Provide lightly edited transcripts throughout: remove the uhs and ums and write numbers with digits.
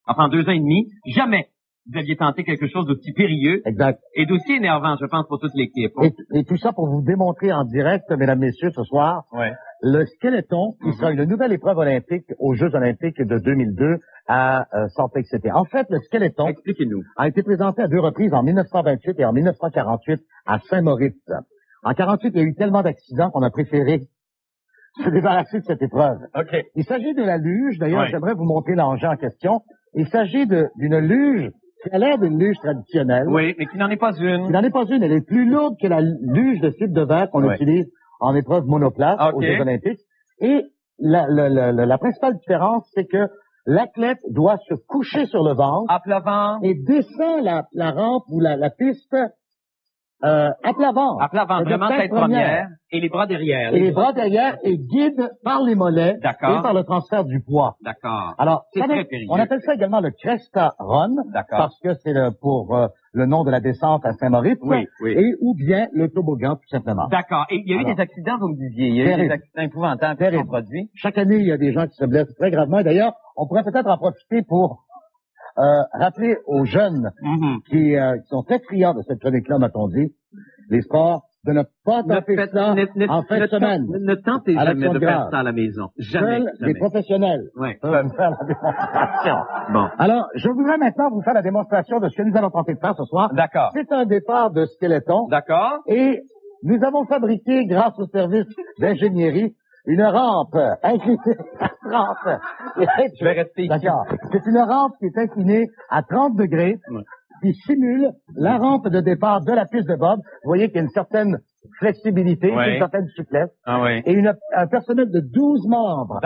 enfin 2 ans et demi, jamais vous aviez tenté quelque chose d'aussi périlleux. Exact. Et d'aussi énervant, je pense, pour toute l'équipe. Et tout ça pour vous démontrer en direct, mesdames, messieurs, ce soir, le skeleton, qui sera une nouvelle épreuve olympique aux Jeux olympiques de 2002 à Salt Lake City. En fait, le skeleton Expliquez-nous. a été présenté à 2 reprises, en 1928 et en 1948, à Saint-Moritz. En 48, il y a eu tellement d'accidents qu'on a préféré se débarrasser de cette épreuve. OK. Il s'agit de la luge. D'ailleurs, j'aimerais vous montrer l'engin en question. Il s'agit d'une luge qui a l'air d'une luge traditionnelle. Oui, mais qui n'en est pas une. Qui n'en est pas une. Elle est plus lourde que la luge de fibre de verre qu'on utilise en épreuve monoplace aux Jeux olympiques. Et la principale différence, c'est que l'athlète doit se coucher sur le ventre. À plat ventre. Et descend la rampe ou la piste à plat ventre. À plat ventre, vraiment tête première. Et les bras derrière. Et les bras derrière et guide par les mollets et par le transfert du poids. D'accord. Alors, c'est très périlleux. On appelle ça également le Cresta Run. D'accord. Parce que c'est pour le nom de la descente à Saint-Moritz. Oui, oui. Et ou bien le toboggan, tout simplement. D'accord. Et il y a eu des accidents, vous me disiez. Il y a eu des accidents épouvantables qui sont produits. Chaque année, il y a des gens qui se blessent très gravement. Et d'ailleurs, on pourrait peut-être en profiter pour rappeler aux jeunes qui sont très friands de cette chronique-là, m'a-t-on dit, les sports, de ne pas tenter ça en fin de semaine. Ne tentez jamais de faire ça à la maison. Jamais. Seuls les professionnels peuvent faire la démonstration. Bon. Alors, je voudrais maintenant vous faire la démonstration de ce que nous allons tenter de faire ce soir. D'accord. C'est un départ de skeleton. D'accord. Et nous avons fabriqué, grâce au service d'ingénierie, une rampe inclinée à 30. Je vais rester ici. D'accord. C'est une rampe qui est inclinée à 30 degrés, qui simule la rampe de départ de la piste de bob. Vous voyez qu'il y a une certaine flexibilité, une certaine souplesse. Et un personnel de 12 membres,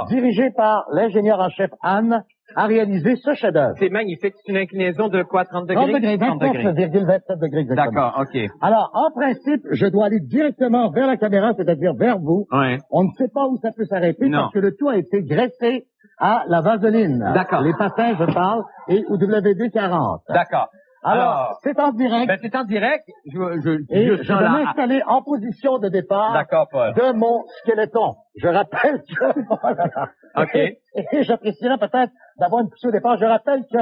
dirigé par l'ingénieur en chef Anne, a réalisé ce chef-d'œuvre. C'est magnifique. C'est une inclinaison de quoi, 30 degrés? 30 degrés, 29,27 degrés exactement. D'accord, OK. Alors, en principe, je dois aller directement vers la caméra, c'est-à-dire vers vous. On ne sait pas où ça peut s'arrêter parce que le tout a été graissé à la vaseline. D'accord. Les patins, je parle, et au WD-40. D'accord. Alors, c'est en direct. Ben, c'est en direct. Je vais m'installer en position de départ de mon skeleton. Je rappelle que... OK. Et j'apprécierais peut-être d'avoir une poussée au départ. Je rappelle que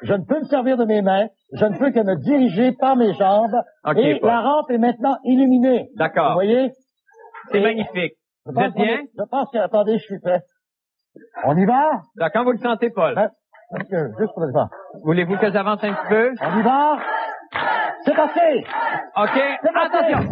je ne peux me servir de mes mains. Je ne peux que me diriger par mes jambes. Et la rampe est maintenant illuminée. D'accord. Vous voyez? C'est magnifique. Vous êtes bien? Je pense que... Attendez, je suis prêt. On y va? D'accord, vous le sentez, Paul? Juste pour le temps. Voulez-vous que j'avance un petit peu? On y va? C'est passé! OK. C'est passé. Attention!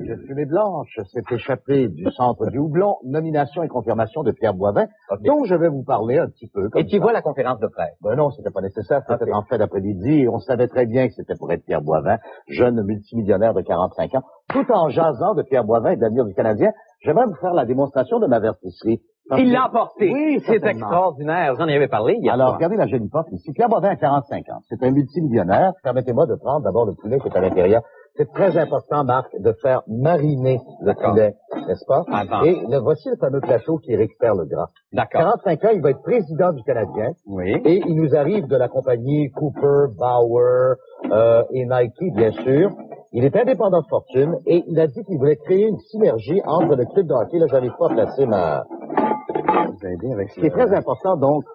Une fumée blanche s'est échappée du centre du houblon, nomination et confirmation de Pierre Boivin, dont je vais vous parler un petit peu. Et qui voit la conférence de presse? Ben non, c'était pas nécessaire, c'était en fin d'après-midi, et on savait très bien que c'était pour être Pierre Boivin, jeune multimillionnaire de 45 ans. Tout en jasant de Pierre Boivin et de l'avenir du Canadien, j'aimerais vous faire la démonstration de ma vertisserie. Il l'a emporté. Oui, c'est extraordinaire. J'en avais parlé hier. Alors, regardez la jolie porte ici. Pierre Boivin a 45 ans. C'est un multimillionnaire. Permettez-moi de prendre d'abord le poulet qui est à l'intérieur. C'est très important, Marc, de faire mariner le poulet, n'est-ce pas? Et voici le fameux plateau qui récupère le gras. D'accord. 45 ans, il va être président du Canadien. Oui. Et il nous arrive de la compagnie Cooper, Bauer et Nike, bien sûr. Il est indépendant de fortune et il a dit qu'il voulait créer une synergie entre le club de hockey. Là, j'arrive pas à placer ma... Ce qui est très important, donc,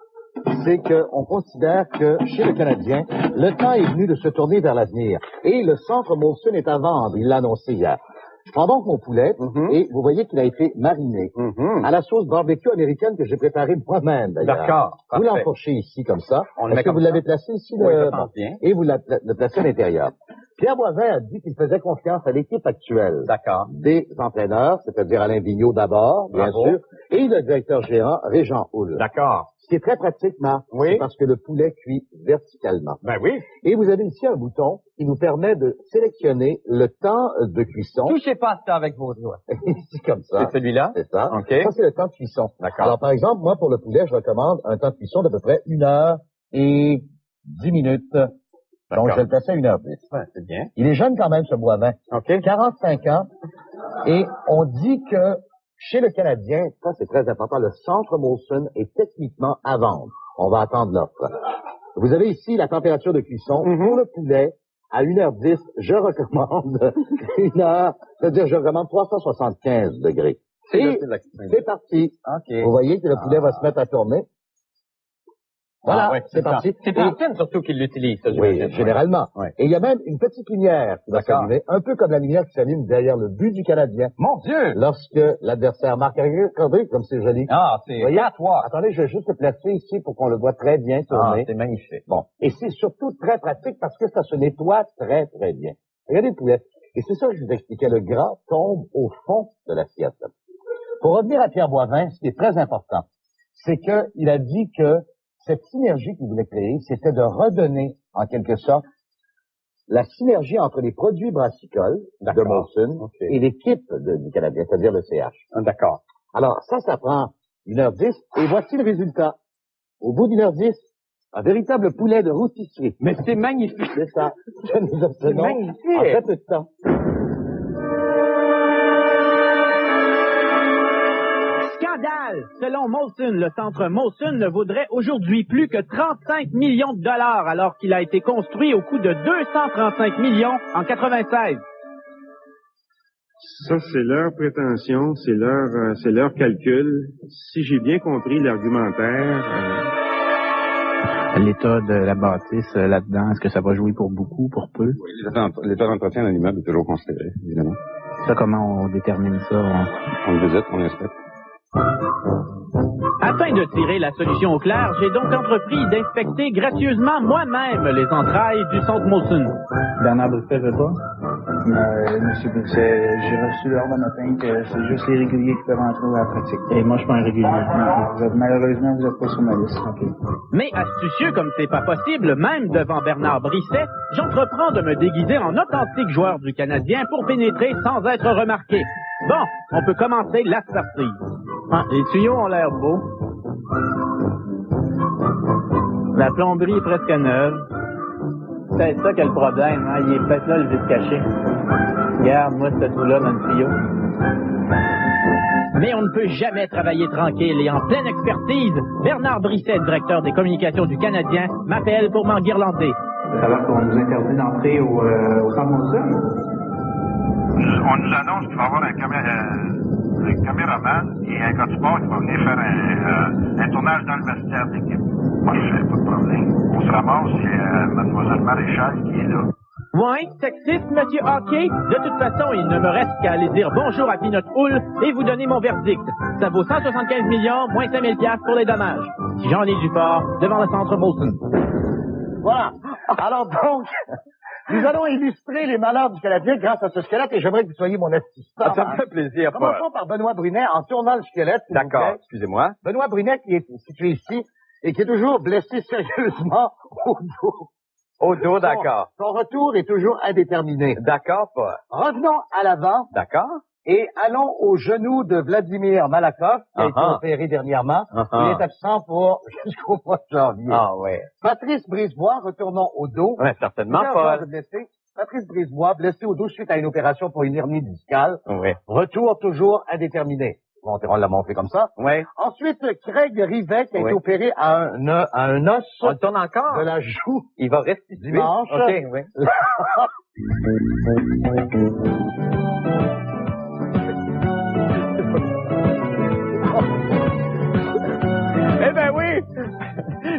c'est qu'on considère que chez le Canadien, le temps est venu de se tourner vers l'avenir. Et le centre Molson est à vendre, il l'a annoncé hier. Je prends donc mon poulet et vous voyez qu'il a été mariné à la sauce barbecue américaine que j'ai préparée moi-même, d'ailleurs. D'accord. Vous l'enfourchez ici comme ça. Est-ce que vous l'avez placé ici? Oui, je pense bien. Et vous le placez à l'intérieur. Pierre Boivin a dit qu'il faisait confiance à l'équipe actuelle des entraîneurs, c'est-à-dire Alain Vigneault d'abord, bien sûr, et le directeur gérant Régent Houle. D'accord. Ce qui est très pratique, Marc, c'est parce que le poulet cuit verticalement. Ben oui. Et vous avez ici un bouton qui nous permet de sélectionner le temps de cuisson. Touchez pas ça avec vos doigts. C'est comme ça. C'est celui-là? C'est ça. OK. Ça, c'est le temps de cuisson. D'accord. Alors, par exemple, moi, pour le poulet, je recommande un temps de cuisson d'à peu près 1 heure et 10 minutes. Donc, je vais le placer à 1h10. Ouais, c'est bien. Il est jeune quand même, ce Boivin. OK. 45 ans. Et on dit que chez le Canadien, ça c'est très important, le centre Molson est techniquement à vendre. On va attendre l'offre. Vous avez ici la température de cuisson. Pour le poulet, à 1h10, je recommande 1 heure, c'est-à-dire je recommande 375 degrés. Et c'est parti. OK. Vous voyez que le poulet va se mettre à tourner. Voilà, ouais, c'est parti. C'est Francine surtout qui l'utilise, ça, Oui, généralement. Ouais. Et il y a même une petite lumière qui va s'allumer, un peu comme la lumière qui s'allume derrière le but du Canadien. Mon Dieu! Lorsque l'adversaire marque. Regardez comme c'est joli. Ah, c'est à toi. Attendez, je vais juste le placer ici pour qu'on le voit très bien tourner. C'est magnifique. Bon. Et c'est surtout très pratique parce que ça se nettoie très, très bien. Regardez le poulet. Et c'est ça que je vous expliquais. Le gras tombe au fond de l'assiette. Pour revenir à Pierre Boivin, ce qui est très important, c'est qu'il a dit que cette synergie qu'il voulait créer, c'était de redonner, en quelque sorte, la synergie entre les produits brassicoles de Molson et l'équipe du Canadien, c'est-à-dire le CH. D'accord. Alors, ça prend 1h10, et voici le résultat. Au bout d'1h10, un véritable poulet de rôtisserie. Mais c'est magnifique. C'est ça. Que nous obtenons en très peu de temps. Scandale! Selon Molson, le centre Molson ne vaudrait aujourd'hui plus que 35 millions de dollars alors qu'il a été construit au coût de 235 millions en 96. Ça, c'est leur prétention, c'est leur calcul. Si j'ai bien compris l'argumentaire... L'état de la bâtisse là-dedans, est-ce que ça va jouer pour beaucoup, pour peu? Oui, l'état d'entretien d'un immeuble est toujours considéré, évidemment. Ça, comment on détermine ça? On le visite, on l'inspecte. Afin de tirer la solution au clair, j'ai donc entrepris d'inspecter gracieusement moi-même les entrailles du centre Molson. Bernard Brisset veut pas? Monsieur Brisset, j'ai reçu l'ordre matin que c'est juste les réguliers qui peuvent entrer à la pratique. Et moi, je suis pas un régulier. Non, malheureusement, vous n'êtes pas sur ma liste. Okay. Mais astucieux comme c'est pas possible, même devant Bernard Brisset, j'entreprends de me déguiser en authentique joueur du Canadien pour pénétrer sans être remarqué. Bon, on peut commencer la sortie. Les tuyaux ont l'air beaux. La plomberie est presque neuve. C'est ça qui est le problème, hein? Il est peut-être là le vide caché. Regarde, moi, ce trou-là dans le tuyau. Mais on ne peut jamais travailler tranquille et en pleine expertise, Bernard Brisset, directeur des communications du Canadien, m'appelle pour m'enguirlander. Ça va qu'on nous interdit d'entrer au centre Molson? On nous annonce qu'il va y avoir un caméraman et un gars de sport qui va venir faire un tournage dans le vestiaire d'équipe. Moi, je fais pas de problème. On se ramasse, c'est Mademoiselle Maréchal qui est là. Ouais, sexiste, monsieur Hockey? De toute façon, il ne me reste qu'à aller dire bonjour à Peanut Hull et vous donner mon verdict. Ça vaut 175 millions, moins 5 000 $ pour les dommages. Si Jean-Louis Duport, devant le centre Molson. Voilà. Alors donc, nous allons illustrer les malheurs du Canadien grâce à ce squelette et j'aimerais que vous soyez mon assistant. Ça me fait plaisir, Paul. Commençons par Benoît Brunet en tournant le squelette. D'accord, excusez-moi. Benoît Brunet qui est situé ici et qui est toujours blessé sérieusement au dos. Au dos, d'accord. Son retour est toujours indéterminé. D'accord, Paul. Revenons à l'avant. D'accord. Et allons au genou de Vladimir Malakhov, qui a été opéré dernièrement. Il est absent pour jusqu'au mois de janvier. Ah ouais. Patrice Brisebois, retournons au dos. Ouais, certainement, Paul. Patrice Brisebois, blessé au dos suite à une opération pour une hernie discale. Oui. Retour toujours indéterminé. Bon, on l'a montré comme ça. Oui. Ensuite, Craig Rivet, qui a été opéré à un os. On le tourne encore? De la joue. Il va restituer. Dimanche. OK, oui. Eh ben oui!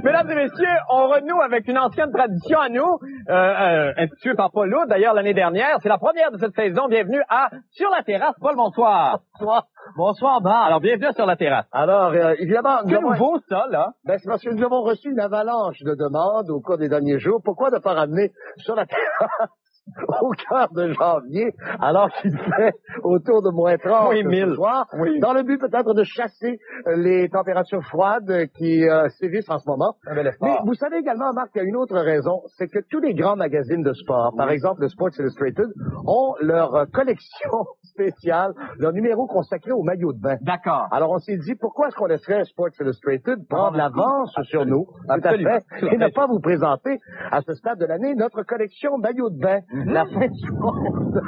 Mesdames et messieurs, on renoue avec une ancienne tradition à nous, instituée par Paul Loud, d'ailleurs l'année dernière. C'est la première de cette saison. Bienvenue à Sur la terrasse. Paul, bonsoir. Bonsoir, Marc. Alors, bienvenue à Sur la terrasse. Alors, évidemment... C'est nouveau, ça, là? Ben, c'est parce que nous avons reçu une avalanche de demandes au cours des derniers jours. Pourquoi ne pas ramener Sur la terrasse au cœur de janvier, alors qu'il fait autour de moins 30 ce soir, dans le but peut-être de chasser les températures froides qui sévissent en ce moment. Mais vous savez également, Marc, qu'il y a une autre raison, c'est que tous les grands magazines de sport, par exemple le Sports Illustrated, ont leur collection spéciale, leur numéro consacré au maillot de bain. D'accord. Alors on s'est dit, pourquoi est-ce qu'on laisserait Sports Illustrated prendre l'avance sur nous, tout à fait, et ne pas vous présenter à ce stade de l'année notre collection maillot de bain. La fin du monde.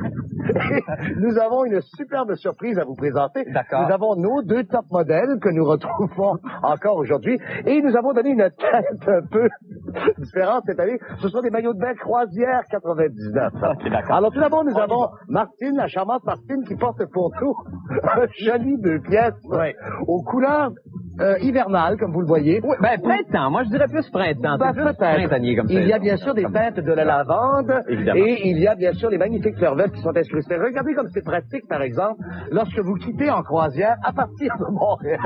Nous avons une superbe surprise à vous présenter. Nous avons nos 2 top modèles que nous retrouvons encore aujourd'hui. Et nous avons donné une tête un peu différente cette année. Ce sont des maillots de bain croisière 99. Ok, d'accord. Alors tout d'abord, nous avons Martine, la charmante Martine, qui porte pour nous un joli 2 pièces aux couleurs hivernales, comme vous le voyez. Oui, ben, printemps. Moi, je dirais plus printemps. Ben, C'est plus peut-être. printanier comme ça. Il y a bien sûr des teintes de la lavande. Évidemment. Et il y a bien sûr les magnifiques fleurs vertes qui sont incrustées. Regardez comme c'est pratique, par exemple, lorsque vous quittez en croisière à partir de Montréal,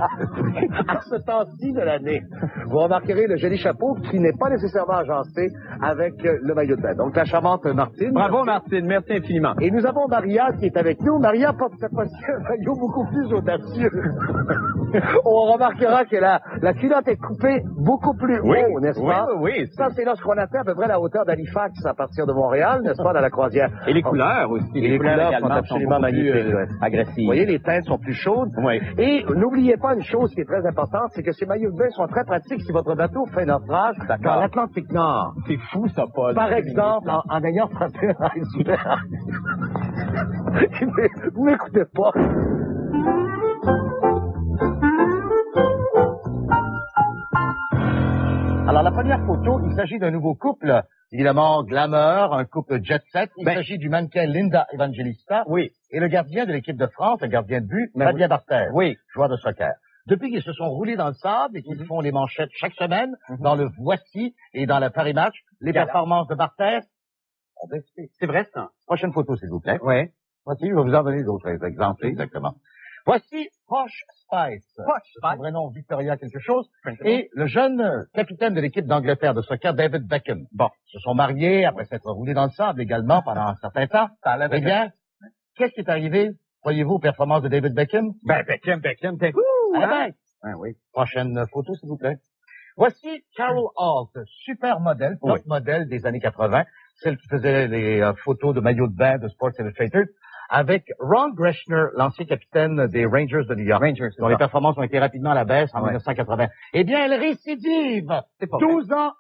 à ce temps-ci de l'année. Vous remarquerez le joli chapeau qui n'est pas nécessairement agencé avec le maillot de bain. Donc, la charmante Martine. Bravo, Martine. Merci infiniment. Et nous avons Maria qui est avec nous. Maria porte cette fois-ci un maillot beaucoup plus audacieux. On remarquera que la culotte est coupée beaucoup plus haut, n'est-ce pas? Oui. Ça, c'est lorsqu'on atteint à peu près la hauteur d'Halifax à partir de Montréal, n'est-ce pas, dans la croisière. Et les couleurs aussi. Et les couleurs sont également absolument beaucoup plus, magnifiques. agressives. Vous voyez, les teintes sont plus chaudes. Oui. Et n'oubliez pas une chose qui est très importante, c'est que ces maillots de bain sont très pratiques si votre bateau fait naufrage dans l'Atlantique Nord. C'est fou, ça, Paul. Par exemple, en ayant frappé un iceberg. Vous m'écoutez pas. Alors, la première photo, il s'agit d'un nouveau couple, évidemment glamour, un couple jet-set. Il s'agit du mannequin Linda Evangelista et le gardien de l'équipe de France, le gardien de but, Fabien Barthez, joueur de soccer. Depuis qu'ils se sont roulés dans le sable et qu'ils font les manchettes chaque semaine, dans le Voici et dans le Paris Match, les performances de Barthez ont baissé. C'est vrai, ça. Prochaine photo, s'il vous plaît. Oui. Voici, je vais vous en donner d'autres exemples, exactement. Voici Posh Spice. Son vrai nom, Victoria quelque chose. Et le jeune capitaine de l'équipe d'Angleterre de soccer, David Beckham. Bon, ils se sont mariés après s'être roulés dans le sable également pendant un certain temps. Eh bien, qu'est-ce qui est arrivé, croyez-vous, aux performances de David Beckham? Ben, Beckham, t'es fou, hein? Oui. Prochaine photo, s'il vous plaît. Voici Carol Holt, super modèle, top modèle des années 80, celle qui faisait les photos de maillots de bain de Sports Illustrated, avec Ron Greschner, l'ancien capitaine des Rangers de New York, dont les performances ont été rapidement à la baisse en 1980. Eh bien, elle récidive 12 ans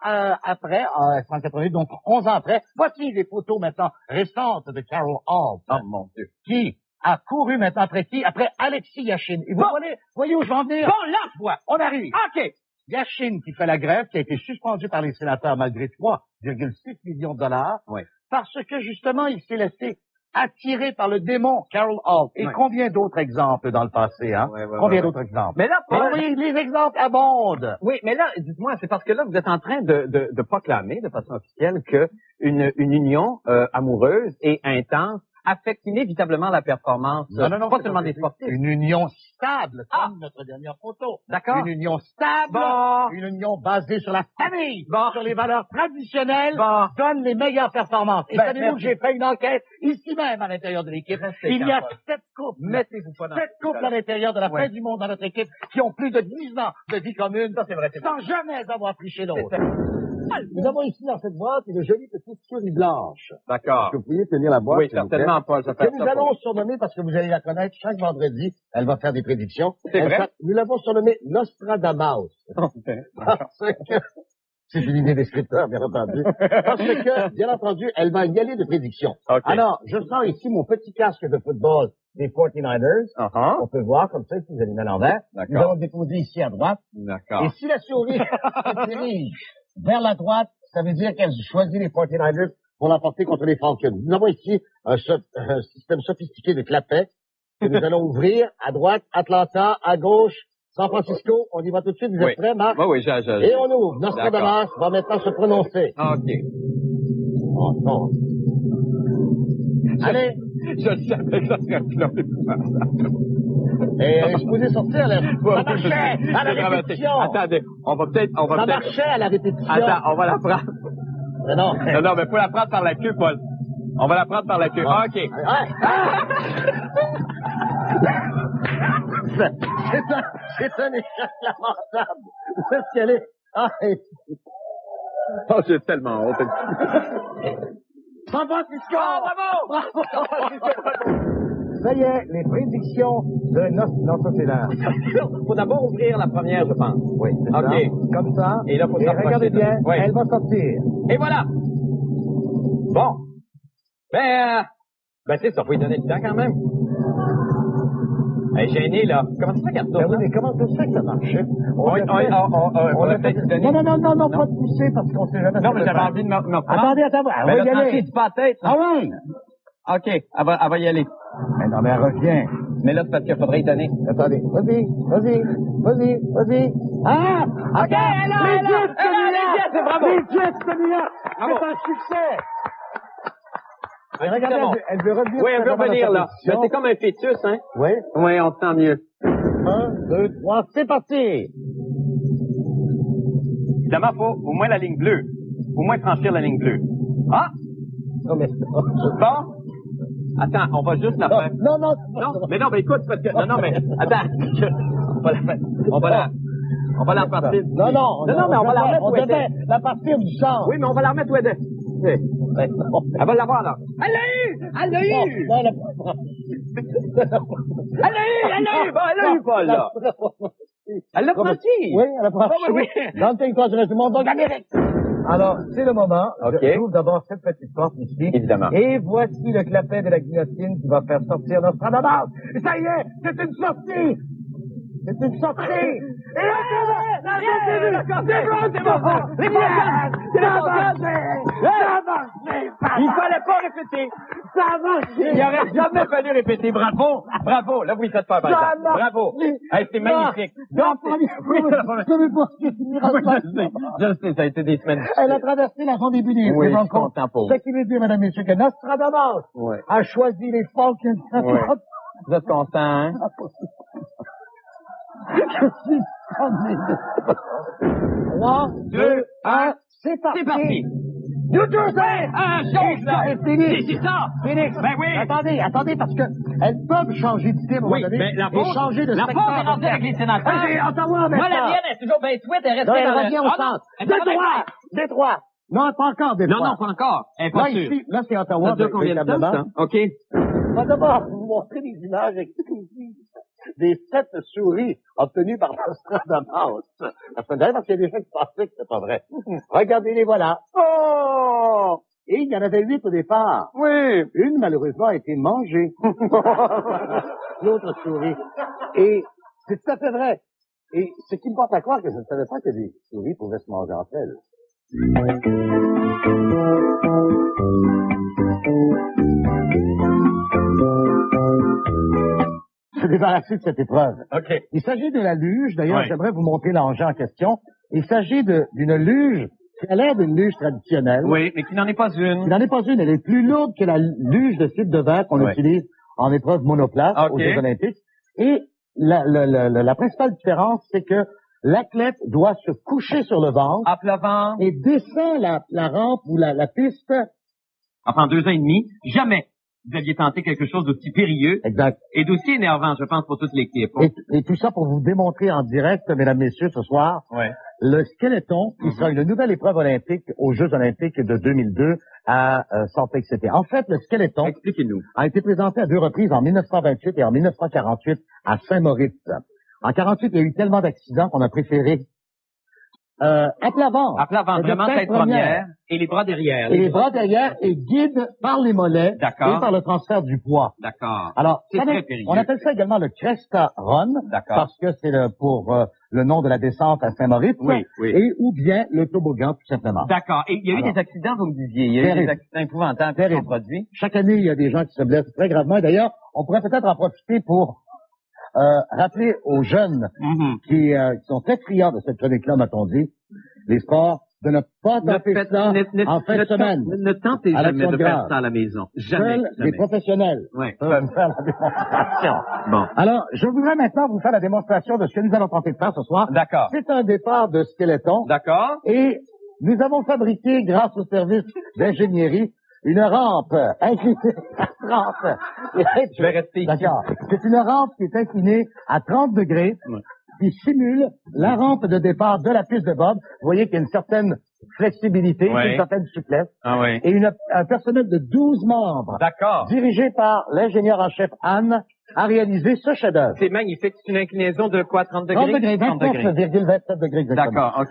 après, en 1988, donc 11 ans après. Voici les photos maintenant récentes de Carol Holt. Oh mon Dieu. Qui a couru maintenant après qui? Après Alexis Yashin. Et vous voyez où je vais en venir? Bon, là, je vois. On arrive. OK. Yashin qui fait la grève, qui a été suspendu par les sénateurs malgré 3,6 millions de dollars, parce que justement, il s'est laissé attiré par le démon Carol Holt. Et combien d'autres exemples dans le passé, hein? Combien d'autres exemples? Mais là, oui, les exemples abondent. Oui, mais là, dites-moi, c'est parce que là, vous êtes en train de proclamer de façon officielle que une union amoureuse et intense affecte inévitablement la performance, non, pas seulement des sportifs. Une union stable, comme notre dernière photo. D'accord. Une union stable, une union basée sur la famille, sur les valeurs traditionnelles, donne les meilleures performances. Et savez-vous que j'ai fait une enquête ici même à l'intérieur de l'équipe. Il y a 7 couples. Mettez-vous pas dans 7 couples à l'intérieur de la fin du monde dans notre équipe qui ont plus de 10 ans de vie commune, sans jamais avoir triché l'autre. Nous avons ici dans cette boîte une jolie petite souris blanche. D'accord. Est-ce que vous pourriez tenir la boîte? Oui, certainement, Paul. Que nous allons surnommer, parce que vous allez la connaître chaque vendredi, elle va faire des prédictions. C'est vrai? Nous l'avons surnommée Nostradamus. Parce que, c'est une idée des scripteurs, bien entendu. Parce que, bien entendu, elle va y aller de prédictions. Alors, je sens ici mon petit casque de football des 49ers. On peut voir comme ça, si vous allez mettre à l'envers. Nous allons le déposer ici à droite. D'accord. Et si la souris se dirige vers la droite, ça veut dire qu'elle choisit les 49ers pour l'emporter contre les Falcons. Nous avons ici un système sophistiqué de clapets que nous allons ouvrir à droite, Atlanta, à gauche, San Francisco. On y va tout de suite. Vous êtes prêts, Marc? Oui, Et on ouvre. Nostradamus va maintenant se prononcer. OK. Oh non. Allez. Je savais que ça serait Et elle est supposée sortir, là. Ça marchait à la répétition. Attendez, Ça marchait à la répétition. Attends, on va la prendre. Mais non. Non, mais faut la prendre par la queue, Paul. On va la prendre par la queue. Ah. OK. C'est un échec lamentable. Où est-ce qu'elle est? Oh, j'ai tellement honte. San Francisco! Bravo! Ça y est, les prédictions de notre là. Faut d'abord ouvrir la première, je pense. Oui, c'est OK. ça. Comme ça. Et là, faut regardez bien, oui. elle va sortir. Et voilà! Bon. Ben c'est ça, faut lui donner du temps quand même. Elle est gênée, là. Comment ça se fait qu'elle Ben retourne? oui, mais comment ça se fait que ça marchait? On aurait peut-être dû donner. Non, pas de pousser parce qu'on sait jamais. Non, mais j'avais envie de me prendre. Attendez, elle va y aller. Pas la tête. Ah ouais? OK, elle va y aller. Mais non, mais elle revient. Mais là, c'est parce qu'il faudrait y donner. Attendez, vas-y. Ah! OK, elle est là! C'est bravo! Les Jets, celui-là! Bravo. C'est un succès! C'est Regardez, bon. elle veut revenir. Oui, elle veut revenir, là. Mais c'est Mais comme un fœtus, hein? Oui. Oui, on se sent mieux. 1, 2, 3, c'est parti! Évidemment, faut au moins la ligne bleue. Au moins franchir la ligne bleue. Ah! Non, mais... Bon. Attends, on va juste la faire. Non, Non, mais non, mais écoute, parce que... Non, mais... Attends. On va la faire. On va la partir. Non, mais on va la remettre. On devait la partir du centre. Oui, mais on va la remettre où elle est. Elle va l'avoir, là. Elle l'a eu! Elle l'a eu! Non, Elle l'a eu, Paul, là. Elle l'a franchi. Oui, elle a franchi. Oui. Dans le territoire du reste du monde, donc l'Amérique. Alors, c'est le moment. OK. J'ouvre d'abord cette petite porte ici. Évidemment. Et voici le clapet de la guillotine qui va faire sortir Nostradamus. Ça y est, c'est une sortie! C'est une sortie! Et là, Il fallait pas répéter. Ça a marché! Il aurait jamais fallu répéter. Bravo. Bravo. Là, vous y faites pas, par exemple. Bravo. Hey, c'est magnifique. Non, oui, je savais pas ce que Je sais, ça a été des semaines. Elle a traversé la zone des Bunis. Oui, je suis content pour vous. Ce qui veut dire, mesdames et messieurs, que Nostradamus a choisi les Falcons. Vous êtes content, hein? Je suis sonné. 3, 2, 1, c'est parti. C'est parti. New Jersey! Chose, là. C'est fini. C'est ça. Phoenix. Ben oui. Attendez, parce que elles peuvent changer d'idée à un moment donné. mais la et faute, changer de la spectacle. faute est rendue avec les sénateurs. C'est Ottawa, maintenant. Moi, la mienne est toujours bien tweet, elle reste Non, elle dans revient au centre. Détroit. Non, pas encore Détroit. Non, pas encore. Elle est pas Là, sûre. ici, là, c'est Ottawa. Ça dure combien de temps, ça? OK. On va d'abord vous montrer des images exclusives des 7 souris obtenues par Nostradamus. La semaine dernière, parce qu'il y a des gens qui pensaient que c'était pas vrai. Regardez, les voilà. Oh! Et il y en avait 8 au départ. Oui. Une, malheureusement, a été mangée. L'autre souris. Et c'est tout à fait vrai. Et ce qui me porte à croire que je ne savais pas que des souris pouvaient se manger entre elles. Se débarrasser de cette épreuve. OK. Il s'agit de la luge. D'ailleurs, Oui. j'aimerais vous montrer l'engin en question. Il s'agit d'une luge qui a l'air d'une luge traditionnelle. Oui, mais qui n'en est pas une. Il n'en est pas une. Elle est plus lourde que la luge de fibre de verre qu'on Oui. utilise en épreuve monoplace OK. aux Jeux Olympiques. Et la principale différence, c'est que l'athlète doit se coucher sur le ventre À plat ventre. et descend la rampe ou la piste. Enfin, 2 ans et demi, jamais vous aviez tenté quelque chose d'aussi périlleux Exact. et d'aussi énervant, je pense, pour toute l'équipe. Et tout ça pour vous démontrer en direct, mesdames, messieurs, ce soir, Ouais. le skeleton, qui sera une nouvelle épreuve olympique aux Jeux olympiques de 2002 à Salt Lake City. En fait, le skeleton Expliquez-nous. a été présenté à 2 reprises, en 1928 et en 1948, à Saint-Moritz. En 48, il y a eu tellement d'accidents qu'on a préféré à plat ventre. À plat ventre, vraiment tête première et les bras derrière. Et les bras derrière et guide par les mollets D'accord. et par le transfert du poids. D'accord. Alors, C'est ça très donne- périlleux. on appelle ça également le Cresta Run, D'accord. parce que c'est pour le nom de la descente à Saint-Moritz, Oui, oui. et ou bien le toboggan, tout simplement. D'accord. Et il y a eu Alors. des accidents, vous me disiez. Il y a eu Terrible. des accidents épouvantables qui sont produits. Chaque année, il y a des gens qui se blessent très gravement. Et d'ailleurs, on pourrait peut-être en profiter pour rappeler aux jeunes qui sont très friands de cette chronique-là, m'a-t-on dit, les sports, de ne pas tenter ça en fin de semaine. Ne tentez À jamais l'action de de faire grâce. ça à la maison. Jamais. Seuls jamais. les professionnels Ouais. peuvent faire la démonstration. Bon. Alors, je voudrais maintenant vous faire la démonstration de ce que nous allons tenter de faire ce soir. D'accord. C'est un départ de skeleton. D'accord. Et nous avons fabriqué, grâce au service d'ingénierie, une rampe inclinée à 30. Je vais rester ici. D'accord. C'est une rampe qui est inclinée à 30 degrés, qui simule la rampe de départ de la piste de bob. Vous voyez qu'il y a une certaine flexibilité, Oui. une certaine souplesse, Ah oui. et un personnel de 12 membres, D'accord. dirigé par l'ingénieur en chef Anne, a réalisé ce chef-d'œuvre. C'est magnifique. C'est une inclinaison de quoi? 30 degrés? 30 degrés, 30 degrés. 29,27 degrés exactement. D'accord. OK.